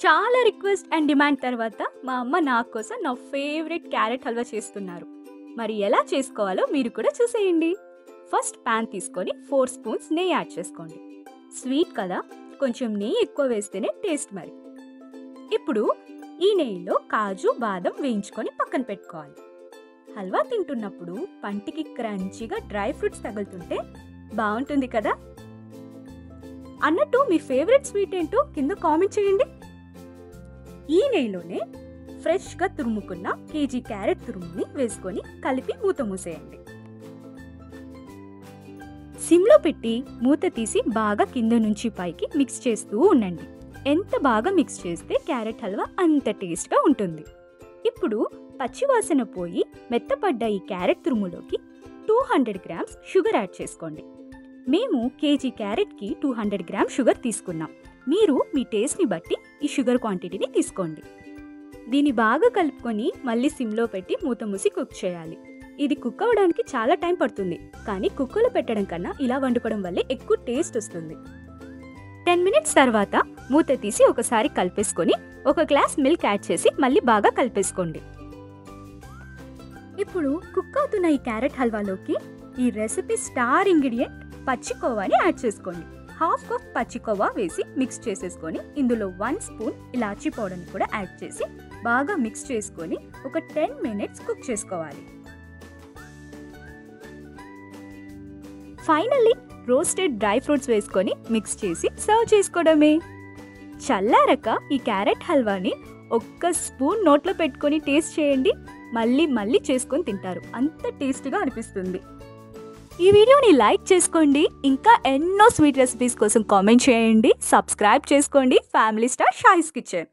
చాలా request and demand తర్వాత మా అమ్మ నా కోసం నా ఫేవరెట్ క్యారెట్ హల్వా చేస్తున్నారు. మరి ఎలా చేసుకోవాలో మీరు కూడా చూసేయండి. ఫస్ట్ ప్యాన్ తీసుకొని 4 స్పూన్స్ నెయ్యి యాడ్ చేసుకోండి. స్వీట్ కదా, కొంచెం నెయ్యి ఎక్కువ వేస్తేనే టేస్ట్ మరి. ఇప్పుడు ఈ నెయ్యిలో కాజు బాదం వేయించుకొని పక్కన పెట్టుకోవాలి. హల్వా తింటున్నప్పుడు పంటికి క్రంచీగా డ్రై ఫ్రూట్స్ తగులుతుంటే బాగుంటుంది కదా. అన్నట్టు మీ ఫేవరెట్ స్వీట్ ఏంటో కింద కామెంట్ చేయండి. ఈ నెయ్యిలోనే ఫ్రెష్గా తురుముకున్న కేజీ క్యారెట్ తురుముని వేసుకొని కలిపి మూత మూసేయండి. సిమ్లో పెట్టి మూత తీసి బాగా కింద నుంచి పైకి మిక్స్ చేస్తూ ఉండండి. ఎంత బాగా మిక్స్ చేస్తే క్యారెట్ హల్వా అంత టేస్ట్గా ఉంటుంది. ఇప్పుడు పచ్చివాసన పోయి మెత్తపడ్డ ఈ క్యారెట్ తురుములోకి 200 గ్రామ్స్ షుగర్ యాడ్ చేసుకోండి. మేము కేజీ క్యారెట్కి 200 గ్రామ్ షుగర్ తీసుకున్నాం. మీరు మీ టేస్ట్ని బట్టి ఈ షుగర్ క్వాంటిటీని తీసుకోండి. దీన్ని బాగా కలుపుకొని మళ్ళీ సిమ్లో పెట్టి మూత మూసి కుక్ చేయాలి. ఇది కుక్ అవ్వడానికి చాలా టైం పడుతుంది, కానీ కుక్కర్లో పెట్టడం కన్నా ఇలా వండుకోవడం వల్లే ఎక్కువ టేస్ట్ వస్తుంది. 10 మినిట్స్ తర్వాత మూత తీసి ఒకసారి కలిపేసుకొని ఒక గ్లాస్ మిల్క్ యాడ్ చేసి మళ్ళీ బాగా కలిపేసుకోండి. ఇప్పుడు కుక్ అవుతున్న ఈ క్యారెట్ హల్వాలోకి ఈ రెసిపీ స్టార్ ఇంగ్రీడియంట్ పచ్చికోవాని యాడ్ చేసుకోండి. హాఫ్ కప్ పచ్చికోవా వేసి మిక్స్ చేసేసుకొని ఇందులో 1 స్పూన్ ఇలాచీ పౌడర్ని కూడా యాడ్ చేసి బాగా మిక్స్ చేసుకొని ఒక 10 మినిట్స్ కుక్ చేసుకోవాలి. ఫైనల్లీ రోస్టెడ్ డ్రై ఫ్రూట్స్ వేసుకొని మిక్స్ చేసి సర్వ్ చేసుకోవడమే. చల్లారక ఈ క్యారెట్ హల్వాని ఒక్క స్పూన్ నోట్లో పెట్టుకొని టేస్ట్ చేయండి. మళ్ళీ చేసుకొని తింటారు, అంత టేస్టీగా అనిపిస్తుంది. ఈ వీడియోని లైక్ చేసుకోండి. ఇంకా ఎన్నో స్వీట్ రెసిపీస్ కోసం కామెంట్ చేయండి. సబ్స్క్రైబ్ చేసుకోండి ఫ్యామిలీ స్టార్ షాయిస్ కిచెన్.